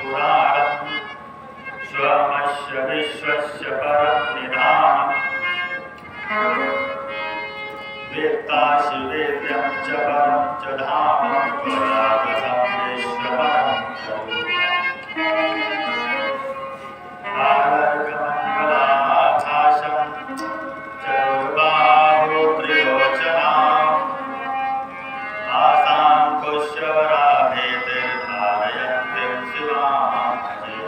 पुराणम् स्वमस्य विश्वस्य परं निधानम् वेत्तासि वेद्यं च परं च धाम परागतं विश्वपरं च आर्गमङ्गलाभासं चतुर्बाहो त्रिलोचनाम् आसाङ्कुशवराभेतिर्धारयन्तीं शिवां भजे।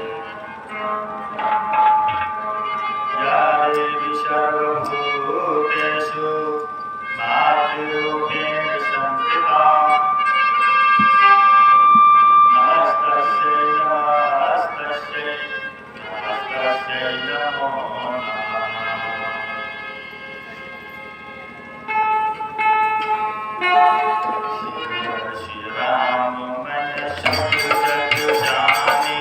या देवी सर्वभूतेषु मातृरूपेण संस्थिता नमस्तस्यै नमस्तस्यै नमस्तस्यै नमो नमः। श्री राम मैं सब जग जानी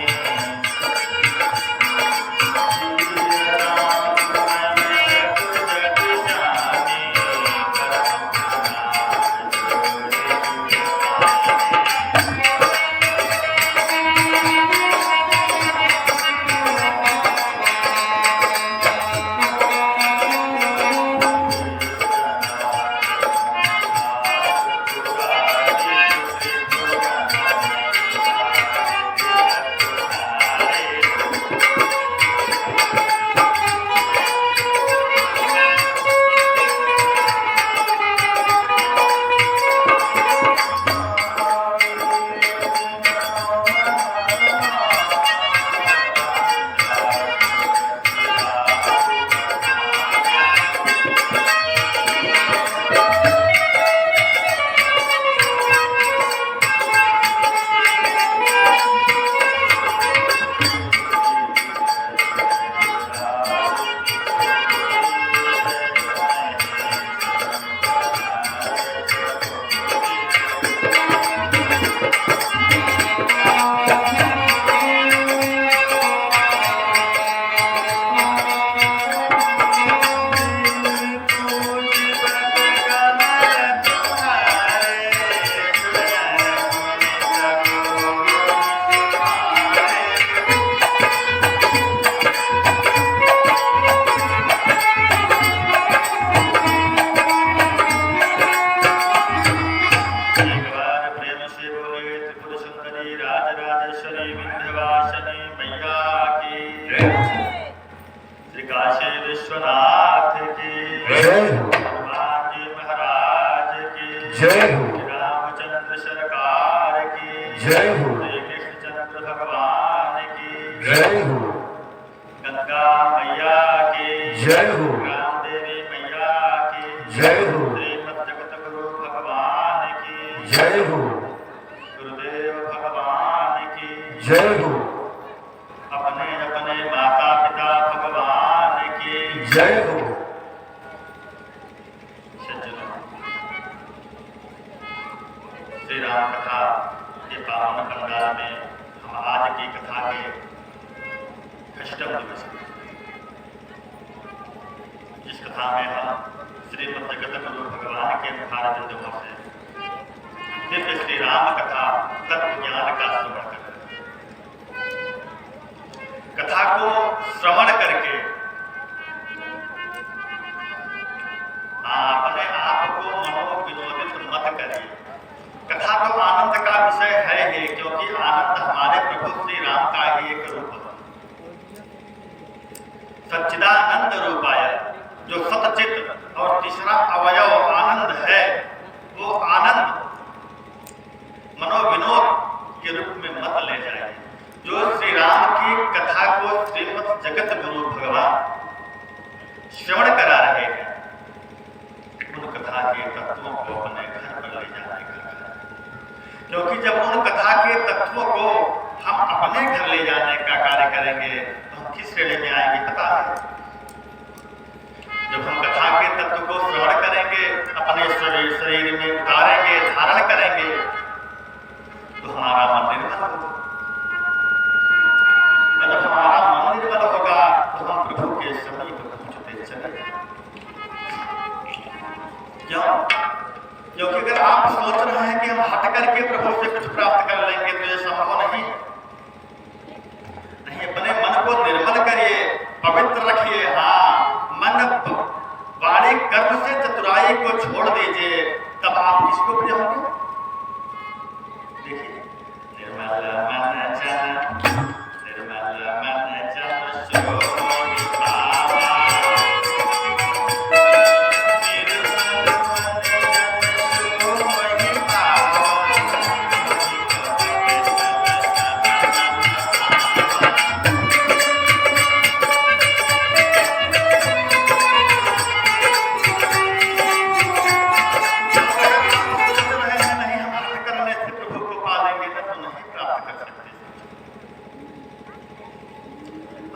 क्योंकि अगर आप सोच रहे हैं कि हम हट करके प्रभु से कुछ प्राप्त कर लेंगे तो ये संभव नहीं।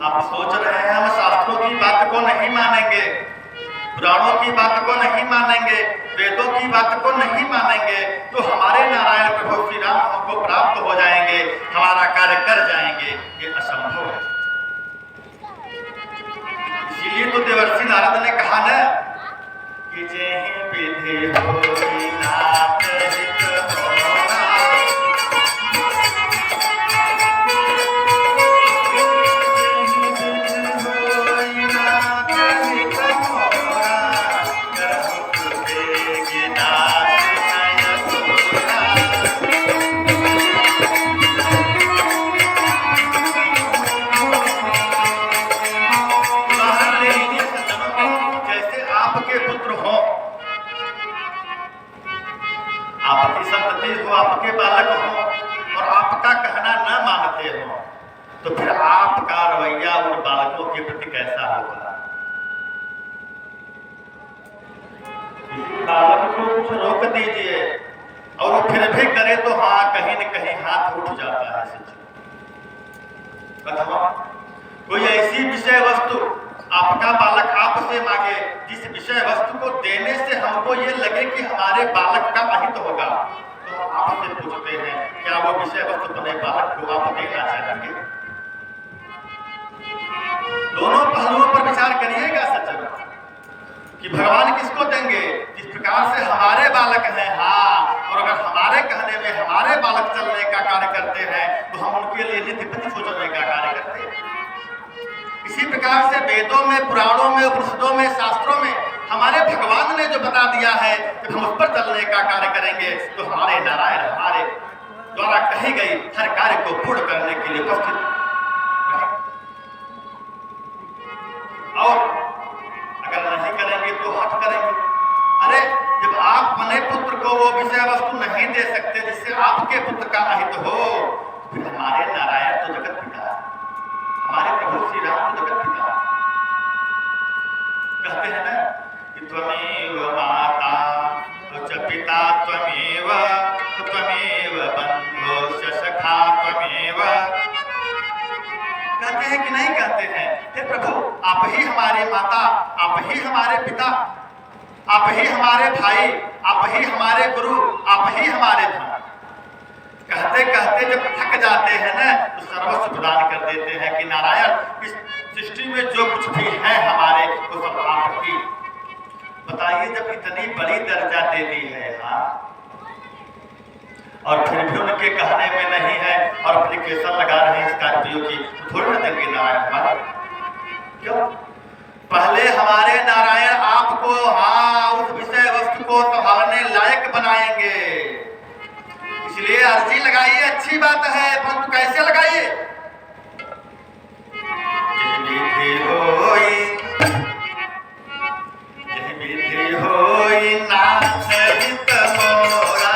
आप सोच रहे हैं हम शास्त्रों की बात को नहीं मानेंगे, पुराणों की बात को नहीं मानेंगे, वेदों की बात को नहीं मानेंगे, तो हमारे नारायण प्रभु श्री राम हमको प्राप्त हो जाएंगे, हमारा कार्य कर जाएंगे, ये असंभव है। इसीलिए तो देवर्षि नारद ने कहा ना कि जेहि विधि होई नाथ हित मोरा, आपकी संतति हो, आपके बालक हो और आपका कहना न मानते हो, तो फिर आपका रवैया उन बालकों के प्रति कैसा होगा? बालक को कुछ रोक दीजिए और वो फिर भी करे तो हाँ कहीं न कहीं हाथ उठ जाता है। बताओ, कोई ऐसी विषय वस्तु आपका बालक आपसे मांगे जिस विषय वस्तु को देने से हमको ये लगे कि हमारे बालक का अहित होगा, तो हम आपसे पूछते हैं क्या वो विषय वस्तु अपने बालक को आप देना चाहेंगे? दोनों पहलुओं पर विचार करिएगा सज्जन कि भगवान किसको देंगे? जिस प्रकार से हमारे बालक हैं, हाँ, और अगर हमारे कहने में हमारे बालक चलने का कार्य करते हैं तो हम उनके लिए नित्य प्रति सोचने का कार्य करते हैं। इसी प्रकार से वेदों में, पुराणों में, उपनिषदों में, शास्त्रों में हमारे भगवान ने जो बता दिया है कि हम उस पर चलने का कार्य करेंगे, तो हमारे नारायण हमारे द्वारा कही गई हर कार्य को पूर्ण करने के लिए उपस्थित रहे। और अगर नहीं करेंगे तो हट करेंगे। अरे जब आप अपने पुत्र को वो विषय वस्तु नहीं दे सकते जिससे आपके पुत्र का अहित हो, फिर हमारे नारायण तो जगत पिता, हमारे प्रभु श्री राम तो जगत पिता कहते हैं ना कि त्वमेव माता च पिता त्वमेव, त्वमेव बंधुश्च सखा त्वमेव। कहते हैं कि नहीं कहते हैं? हे प्रभु, आप ही हमारे माता, आप ही हमारे पिता, आप ही हमारे भाई, आप ही हमारे गुरु, आप ही हमारे धन। कहते कहते जब थक जाते हैं ना तो सर्वस्व प्रदान कर देते हैं कि नारायण इस सृष्टि में जो कुछ भी है हमारे वो सब आपकी। बताइए, जब इतनी बड़ी दर्जा दे दी है, हाँ, और फिर भी उनके कहने में नहीं है और एप्लीकेशन लगा रहे हैं स्कॉर्पियो की, तो थोड़ी ना देंगे नारायण हमारे? क्यों? पहले हमारे नारायण आपको, हाँ, उस विषय वस्तु को संभालने लायक बनाएंगे। इसलिए अर्जी लगाइए, अच्छी बात है, परंतु कैसे लगाइए? नाथ हित मोरा,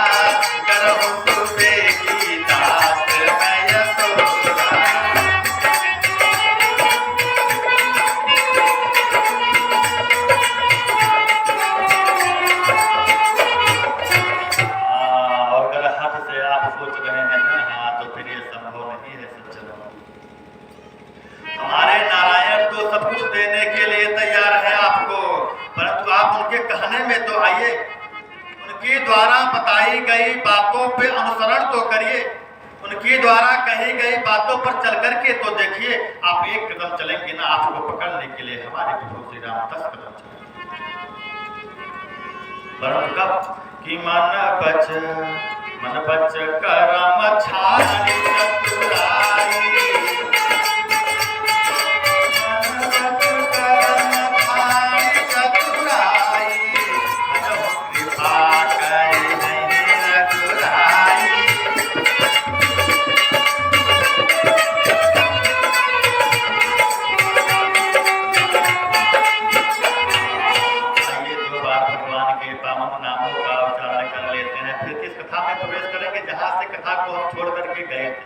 करहु सुबे की दास मैं तोरा। और अगर हट से आप सोच रहे हैं ना, हाँ, तो फिर ये संभव नहीं है सज्जनों। हमारे नारायण तो सब कुछ देने के लिए तैयार है आपको, परंतु आप उनके कहने में तो आइए, उनके द्वारा बताई गई बातों पे अनुसरण तो करिए, उनके द्वारा कही गई बातों पर चल करके तो देखिए। आप एक कदम चलेंगे ना, आपको पकड़ने के लिए हमारे प्रभु श्री राम 10 कदम चलेंगे। परंतु कब कि मन बच करम छानी चतुराई, कथा में प्रवेश करेंगे जहां से कथा को हम छोड़ करके गए थे।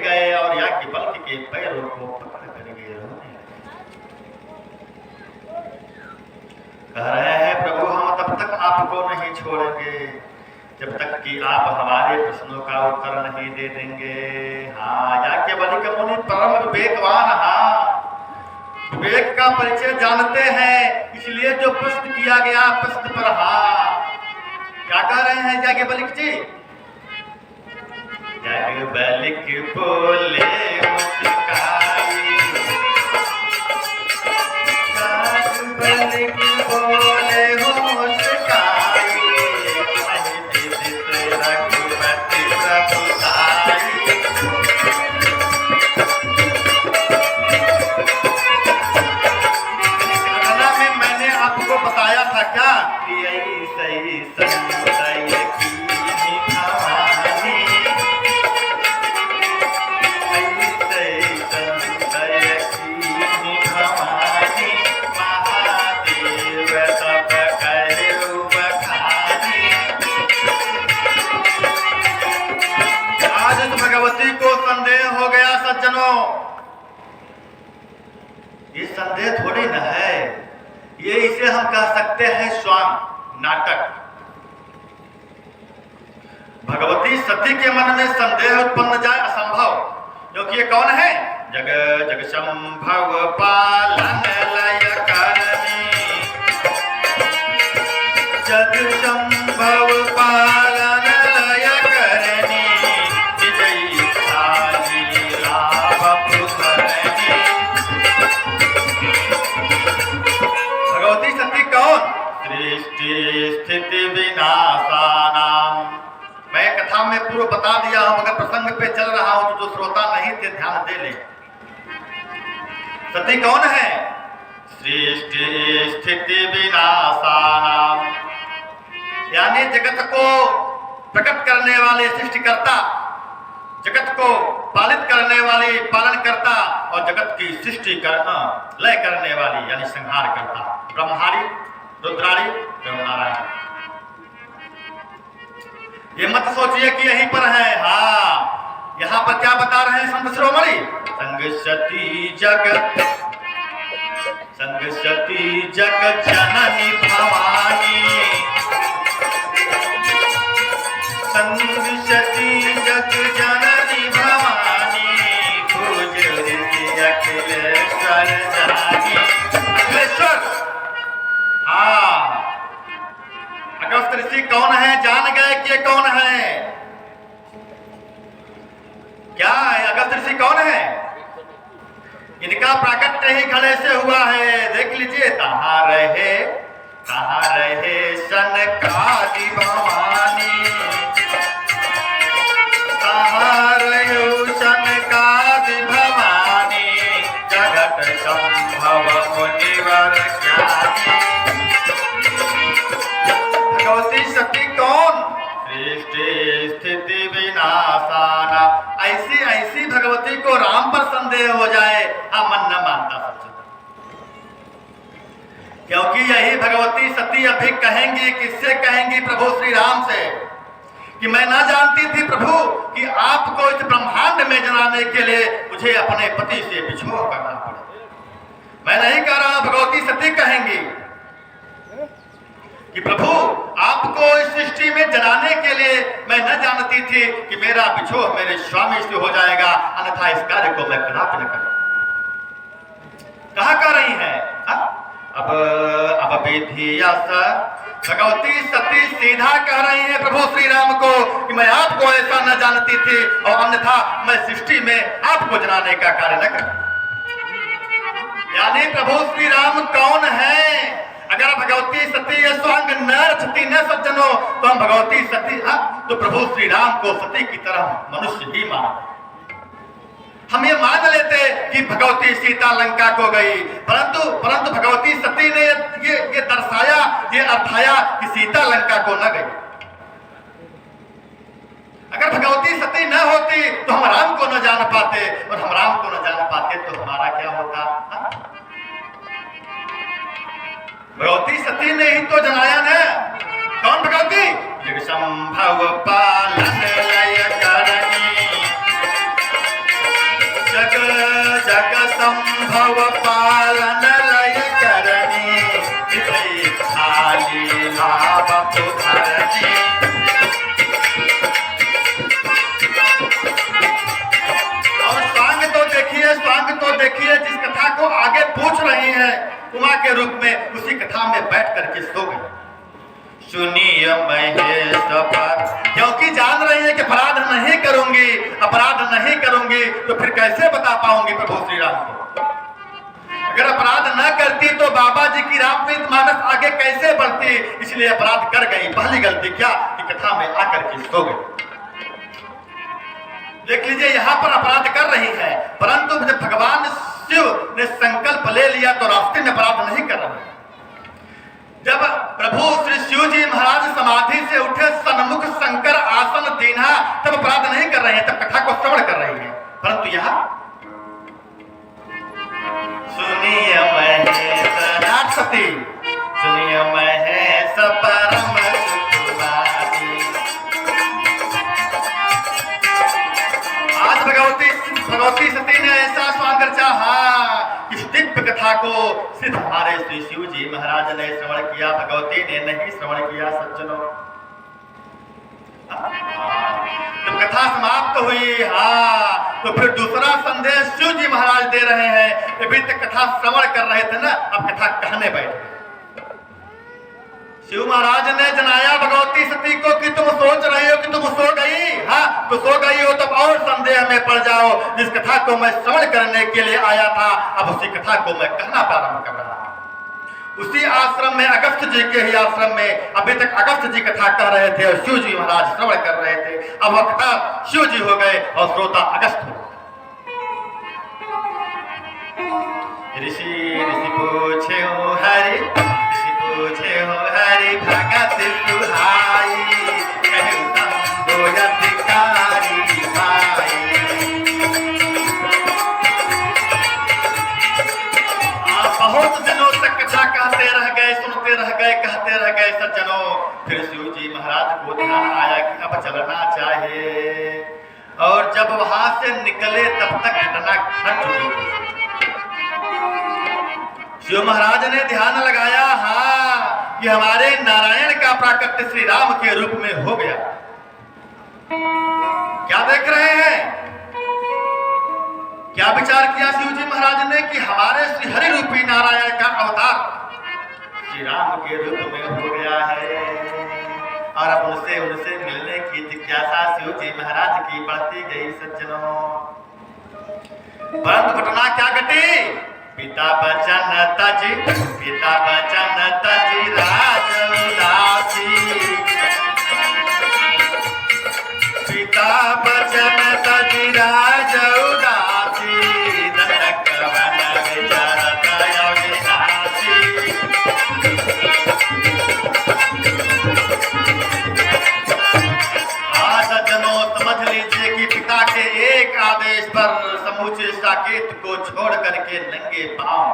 गए और याज्ञवल्क्य के पैरों को पकड़ कर गए रोने लगे। कह रहे हैं प्रभु हम तब तक आपको नहीं छोड़ेंगे जब तक कि आप हमारे प्रश्नों का उत्तर नहीं दे देंगे। हाँ, याज्ञवल्क्य मुनि परम विवेकवान, हाँ, विवेक का परिचय जानते हैं, इसलिए जो प्रश्न किया गया प्रश्न पर हाँ क्या कह रहे हैं याज्ञवल्क्य जी? याज्ञवल्क्य बोले मुस्काई, याज्ञवल्क्य बोले मुस्काई, रघुपति प्रभुताई। घटना में मैंने आपको बताया था क्या कि सही संशय की भवानी, ऐसे संशय की भवानी, महादेव सब करो बखानी। आज इस भगवती को संदेह हो गया सज्जनों। ये संदेह थोड़ी न है, ये इसे हम कह सकते हैं स्वांग नाटक। भगवती सती के मन में संदेह उत्पन्न जाए असंभव, क्योंकि ये कौन है? जग जग संभव पालन लय करनी, जग संभव पालन लय करनी, विजयी सारी लाभ पुरनी। भगवती सती कौन? सृष्टि स्थिति विनाशानाम। मैं कथा में पूर्व बता दिया हूं, मगर प्रसंग पे चल रहा हूं तो जो श्रोता नहीं थे ध्यान दे ले। सती कौन है? सृष्टि स्थिति विनाशानाम, यानी जगत को प्रकट करने वाले सृष्टिकर्ता, जगत को पालित करने वाली पालनकर्ता और जगत की सृष्टि करना लय करने वाली यानी संहार करता, ब्रह्मारी रुद्रारी ब्रह्मनारायण। ये मत सोचिए कि यहीं पर है, हाँ, यहाँ पर क्या बता रहे हैं संत शिरोमणि? संगसती जगत, संगसती जगत जननी भवानी, संगसती जग जननी भवानी, पूज्य अखिलेश्वर जानी। अखिलेश्वर, हाँ, अगस्त ऋषि कौन है? जान गए कि ये कौन है? क्या है अगस्त ऋषि कौन है? इनका प्राकट्य ही घड़े से हुआ है, देख लीजिए। कहाँ रहे सनकादि भवानी, कहाँ रहे सनकादि भवानी, जगत संभव मुनिवर ज्ञानी। भगवती सती कौन? सृष्टि स्थिति विनाशाना। ऐसी ऐसी भगवती को राम पर संदेह हो जाए, हाँ, मन न मानता सच, क्योंकि यही भगवती सती अभी कहेंगी, किससे कहेंगी? प्रभु श्री राम से, कि मैं ना जानती थी प्रभु कि आपको इस ब्रह्मांड में जलाने के लिए मुझे अपने पति से बिछोह करना पड़े। मैं नहीं कह रहा, भगवती सती कहेंगी कि प्रभु आपको इस सृष्टि में जलाने के लिए मैं न जानती थी कि मेरा बिछोह मेरे स्वामी से हो जाएगा, अन्यथा इस कार्य को मैं कदापि न करूं। कहा कर रही हैं? अब विधियस, भगवती सती सीधा कह रही है प्रभु श्री राम को कि मैं आपको ऐसा न जानती थी और अन्यथा मैं सृष्टि में आपको जलाने का कार्य न करूं। यानी प्रभु श्री राम कौन है? अगर भगवती सती ये स्वांग न रचती न सज्जनों, तो हम भगवती सती तो प्रभु श्री राम को सती की तरह मनुष्य ही मानते। हम ये मान लेते कि भगवती सीता लंका को गई, परंतु भगवती सती ने ये दर्शाया, ये अर्थाया कि सीता लंका को न गई। अगर भगवती सती न होती तो हम राम को न जान पाते, और हम राम को न जान पाते तो हमारा क्या होता? भगवती सती ने ही तो जनाया न। कौन भगवती? जग संभव पालन लय करनी, आगे पूछ रही हैं उमा के रूप में, उसी कथा में बैठ करके सो गए। सुनिए महेश पर, क्योंकि जान रही है कि अपराध नहीं करूंगी, अपराध नहीं करूंगी तो फिर कैसे बता पाऊंगी प्रभु श्री राम को। अगर अपराध न करती तो बाबा जी की रामचरित मानस आगे कैसे बढ़ती, इसलिए अपराध कर गई। पहली गलती क्या कि कथा में आकर के सो गई। देख लीजिए यहाँ पर अपराध कर रही है, परंतु जब भगवान शिव ने संकल्प ले लिया तो रास्ते में अपराध नहीं कर रहे। जब प्रभु श्री शिव जी महाराज समाधि से उठे, सन्मुख शंकर आसन दीना, तब अपराध नहीं कर रहे हैं, तब कथा को श्रवण कर रही है। परंतु यहाँ सुनिए महेश सती, सुनिए महेश परम सुखवादी। आज भगवती सती ने ऐसा स्वागत चाहा, इस दिव्य कथा को सिर्फ हमारे श्री शिव जी महाराज ने श्रवण किया, भगवती ने नहीं श्रवण किया। सज्जनों, जब कथा समाप्त हुई, तो फिर दूसरा संदेश शिव जी महाराज दे रहे हैं। अभी तक कथा श्रवण कर रहे थे ना, अब कथा कहने बैठे। शिव महाराज ने जनाया भगवती सती को कि तुम सोच रही हो कि तुम सो गई, तो सो गई हो तब और संदेह में पड़ जाओ। जिस कथा को मैं श्रवण करने के लिए आया था, अब उसी कथा को मैं कहना प्रारंभ कर रहा हूं। उसी आश्रम में, अगस्त्य जी के ही आश्रम में, अभी तक अगस्त्य जी कथा कह रहे थे और शिव जी महाराज श्रवण कर रहे थे। अब वह कथा शिव जी हो गए और श्रोता अगस्त्य हो। ऋषि पूछे हो हरि, ऋषि पूछे हो हरि भगत तुहाई, कहु शंभो अधिकारी भाई। बहुत दिनों तक कथा कहते रह गए, सुनते रह गए, कहते रह गए सज्जनों। फिर शिव जी महाराज को ध्यान आया कि अब चलना चाहिए, और जब वहां से निकले तब तक घटना घट चुकी थी। शिव महाराज ने ध्यान लगाया कि हमारे नारायण का प्राकट्य श्री राम के रूप में हो गया। क्या देख रहे हैं, क्या विचार किया शिव जी महाराज ने कि हमारे श्री हरि रूपी नारायण का अवतार श्री राम के रूप में हो गया है, और अब उनसे मिलने की जिज्ञासा शिव जी महाराज की बढ़ती गई। सज्जनों, परंतु घटना क्या घटी, पिता बचन तजी, पिता बचन तजी राज उदासी, पिता बचन तजी राज उदासी, नरक वन विचरत अविनाशी। सज्जनों, समझ लीजिए कि पिता के एक आदेश पर समूचे साकेत को छोड़ करके नंगे पांव,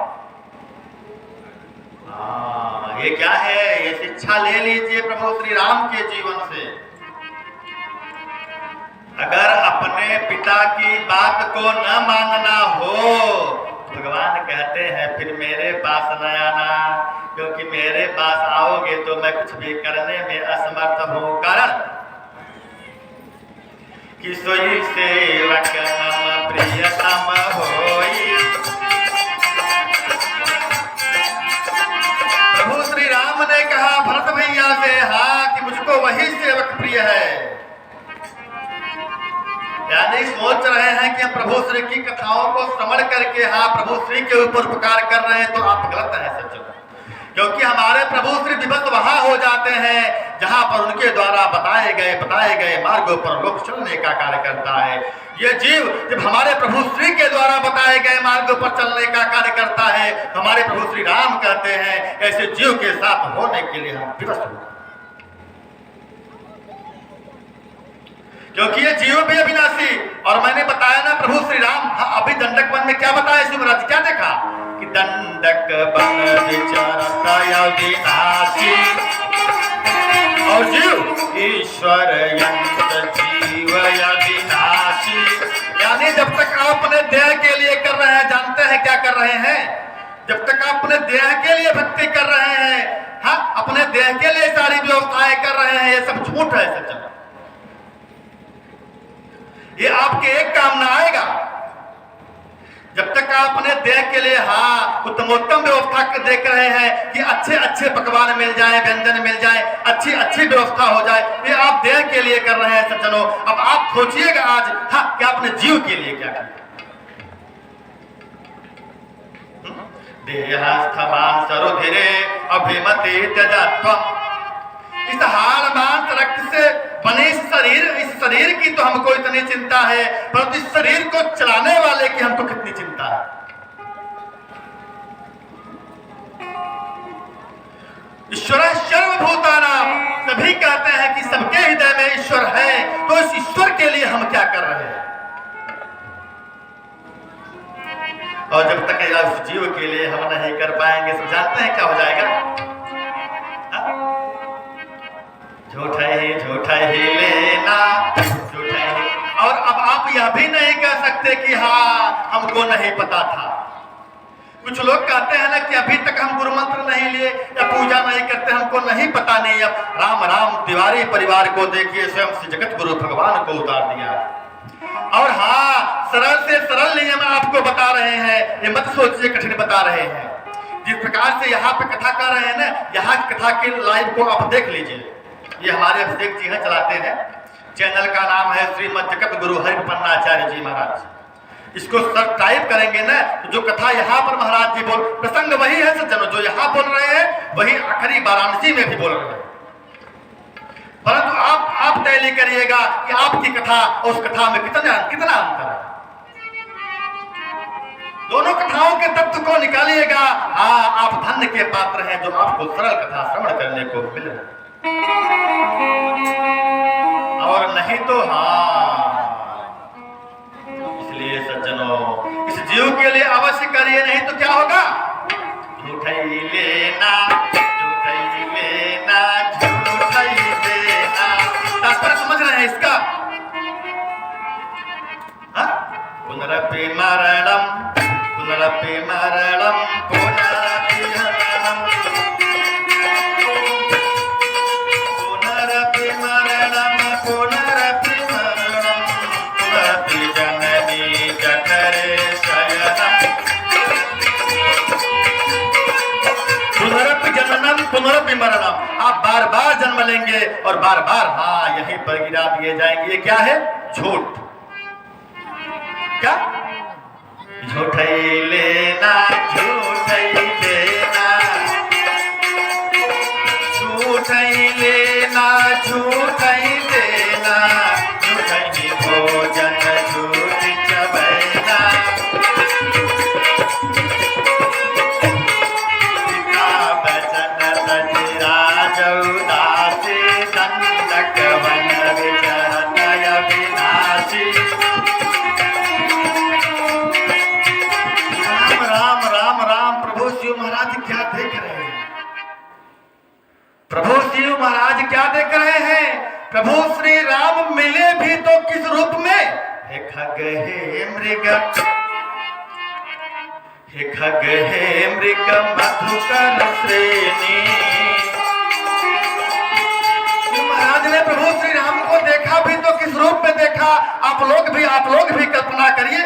ये क्या है, ये शिक्षा ले लीजिए प्रभु श्री राम के जीवन से। अगर अपने पिता की बात को न मानना हो, भगवान कहते हैं फिर मेरे पास न आना, क्योंकि मेरे पास आओगे तो मैं कुछ भी करने में असमर्थ हूं। कारण कि सोई सेवक मम प्रियतम होई। प्रभु श्री राम ने कहा भरत भैया से कि मुझको वही सेवक प्रिय है। यानी सोच रहे हैं कि हम प्रभु श्री की कथाओं को श्रवण करके प्रभु श्री के ऊपर उपकार कर रहे हैं, तो आप गलत हैं सज्जनों। क्योंकि हमारे प्रभु श्री विभक्त वहां हो जाते हैं जहां पर उनके द्वारा बताए गए मार्गों पर लोग चलने का कार्य करता है। ये जीव जब हमारे प्रभु श्री के द्वारा बताए गए मार्गों पर चलने का कार्य करता है, तो हमारे प्रभु श्री राम कहते हैं ऐसे जीव के साथ होने के लिए हम विवश हो, क्योंकि ये जीव भी अविनाशी। और मैंने बताया ना प्रभु श्री राम अभी दंडक वन में क्या बताया शिव महाराज, क्या देखा कि दंडक वन विचरत अविनाशी, और जीव ईश्वर यंत्र जीव अविनाशी। यानी जब तक आप अपने देह के लिए कर रहे हैं, जानते हैं क्या कर रहे हैं, जब तक आप अपने देह के लिए भक्ति कर रहे हैं, अपने देह के लिए सारी व्यवस्थाएं कर रहे हैं, ये सब झूठ है सज्जन। ये आपके एक काम ना आएगा। जब तक तक अपने देह के लिए हाँ उत्तमोत्तम व्यवस्था देख रहे हैं कि अच्छे अच्छे पकवान मिल जाए, व्यंजन मिल जाए, अच्छी अच्छी व्यवस्था हो जाए, ये आप देह के लिए कर रहे हैं सज्जनों। अब आप सोचिएगा आज हाँ कि आपने जीव के लिए क्या किया। देहस्थमान सरुधिरे अभिमति त्यजत्वम्। इस हाड़ मांस रक्त से बने इस शरीर की तो हमको इतनी चिंता है, परंतु इस शरीर को चलाने वाले की हमको कितनी चिंता है। ईश्वर सर्वभूतानां, सभी कहते हैं कि सबके हृदय में ईश्वर है, तो इस ईश्वर के लिए हम क्या कर रहे हैं। और जब तक उस जीव के लिए हम नहीं कर पाएंगे, सब जानते हैं क्या हो जाएगा। झूठा ही लेना, झूठा ही। और अब आप यह भी नहीं कह सकते कि हाँ हमको नहीं पता था। कुछ लोग कहते हैं ना कि अभी तक हम गुरु मंत्र नहीं लिए या पूजा नहीं करते, हमको नहीं पता नहीं। अब राम राम तिवारी परिवार को देखिए, स्वयं से जगत गुरु भगवान को उतार दिया। और हाँ सरल से सरल नियम आपको बता रहे हैं, ये मत सोचिए कठिन बता रहे हैं। जिस प्रकार से यहाँ पे कथा कर रहे हैं ना, यहाँ की कथा के लाइव को आप देख लीजिए। ये हमारे अभिषेक जी हैं, चलाते हैं, चैनल का नाम है श्रीमद जगत गुरु हरिपन्नाचार्य जी महाराज। इसको सब्सक्राइब करेंगे ना तो जो कथा यहाँ पर महाराज जी बोल, प्रसंग वही है सज्जनों, जो यहाँ बोल रहे हैं वही आखिरी वाराणसी में भी बोल रहे हैं। परंतु आप तय करिएगा कि आपकी कथा और उस कथा में कितना अंतर है। दोनों कथाओं के तत्व को निकालिएगा। हाँ आप धन्य के पात्र हैं जो आपको सरल कथा श्रवण करने को मिल रही। और नहीं तो हाँ, इसलिए सज्जनों इस जीव के लिए अवश्य करिए, नहीं तो क्या होगा। झूठा ही लेना, झूठा ही लेना, झूठा ही देना। तात्पर्य समझ रहे हैं इसका। पुनरपि मरणम, पुनरपि मरणम, पुनरपि हरणम, पुनरपि मरणम, पुनरपि मरणम, पुनरपि जननी जठरे शयनम। पुनरपि जननम, पुनरपि मरणम। आप बार बार जन्म लेंगे और बार बार हाँ यहीं पर गिरा दिए जाएंगे। ये क्या है? झूठ। क्या? झूठा ही लेना, झूठा ही देना, झूठा ही लेना, झूठा ही देना, झूठा ही भोजन, झूठ चबैना। पिता बचन तजराज उदासी, दंडक वन विचरत अविनाशी। महाराज क्या देख रहे हैं? प्रभु शिव महाराज क्या देख रहे हैं? प्रभु श्री राम मिले भी तो किस रूप में? हे खग हे मृग, हे खग हे मृग मधुकर श्रेणी। महाराज ने प्रभु श्री राम को देखा भी तो किस रूप में देखा? आप लोग भी कल्पना करिए,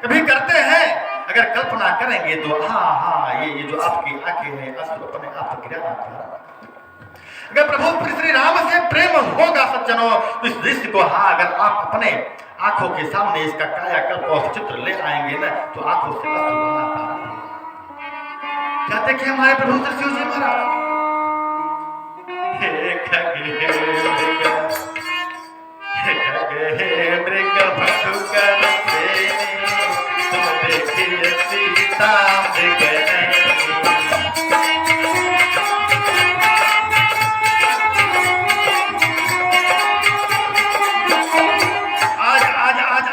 कभी करते हैं? अगर कल्पना करेंगे तो हाँ ये जो आपकी आंखें हैं अश्रु अपने आप गिरा। अगर प्रभु श्री राम से प्रेम होगा सज्जनों तो इस दृश्य को हाँ अगर आप अपने आंखों के सामने इसका कायाकल्प और चित्र ले आएंगे ना तो आंखों से अश्रु बहना प्रारंभ होगा। क्या देखे हमारे प्रभु श्री शिव जी महाराज? हे खग हे मृग मधुकर श्रेणी, देखिए सीता मृग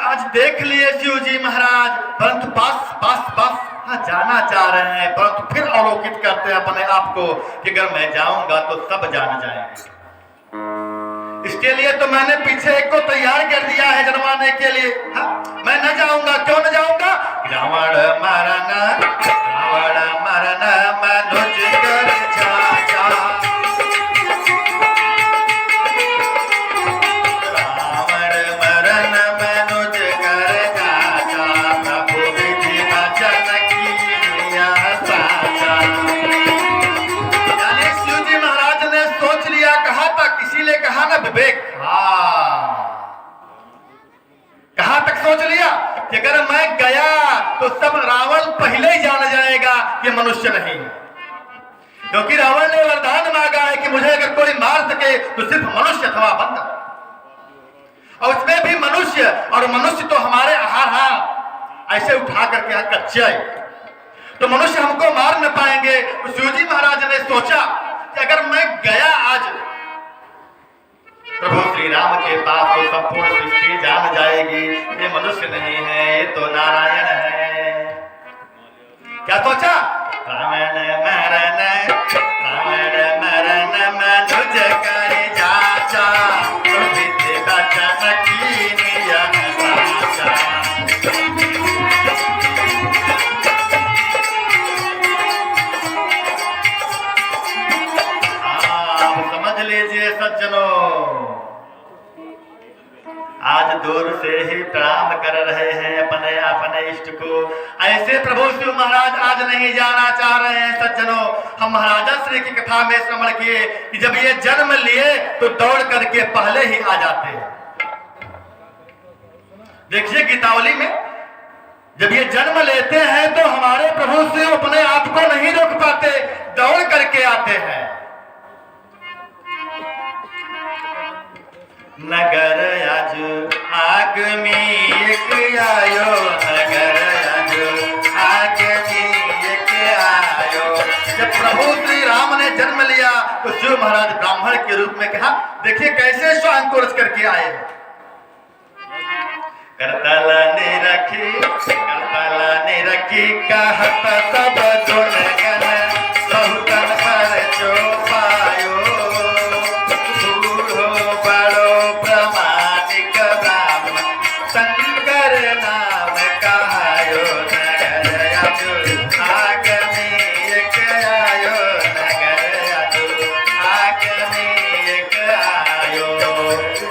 आज देख लिए शिव जी महाराज, परंतु पास हाँ जाना चाह रहे हैं, परंतु फिर अवलोकित करते हैं अपने आप को कि अगर मैं जाऊंगा तो सब जान जाएंगे। इसके लिए तो मैंने पीछे एक को तैयार कर दिया है जनवाने के लिए। हाँ मैं न जाऊंगा, क्यों न जाऊंगा? रावण मरण मनुज कर चाचा, रावण मरण मनुज कर चाचा, प्रभु विधि वचन गया तो सब रावण पहले ही जान जाएगा कि मनुष्य नहीं है, क्योंकि रावण ने वरदान मांगा है कि मुझे अगर कोई मार सके तो सिर्फ मनुष्य अथवा बंदर, और उसमें भी मनुष्य, और मनुष्य तो हमारे आहार ऐसे उठा करके यहाँ कच्चा है, तो मनुष्य हमको मार न पाएंगे। तो शिवजी महाराज ने सोचा कि अगर मैं गया आज प्रभु श्री राम के पास तो संपूर्ण सृष्टि जान जाएगी ये मनुष्य नहीं है, ये तो नारायण है। क्या सोचा? रावण मरण मनुज कर जाचा, विधि बचन कीन्हि यह साचा। समझ लीजिए सज्जनों, आज दूर से ही प्रणाम कर रहे हैं अपने अपने इष्ट को। ऐसे प्रभु शिव महाराज आज नहीं जाना चाह रहे हैं सज्जनों। हम महाराजा श्री की कथा में श्रवण किए कि जब ये जन्म लिए तो दौड़ करके पहले ही आ जाते हैं। देखिए गीतावली में जब ये जन्म लेते हैं तो हमारे प्रभु शिव अपने आप को नहीं रोक पाते, दौड़ करके आते हैं। नगर आज आगमी एक आयो, नगर आज आगमी एक आयो। जब प्रभु श्री राम ने जन्म लिया तो शिव महाराज ब्राह्मण के रूप में कहा, देखिए कैसे श्वान को रच करके आए। करतल निरखी कहत सब गुण गण, बहुतन पर चौपायो। शंकर नाम कहायो, नगर आगमी एक आयो, नगर आगमी एक आयो।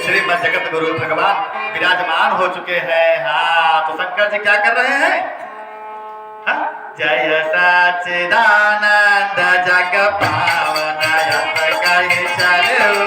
श्रीमद जगत गुरु भगवान विराजमान हो चुके हैं। हाँ, तो शंकर जी क्या कर रहे हैं? जय सच्चिदानंद जग पावन यत कहि चलो,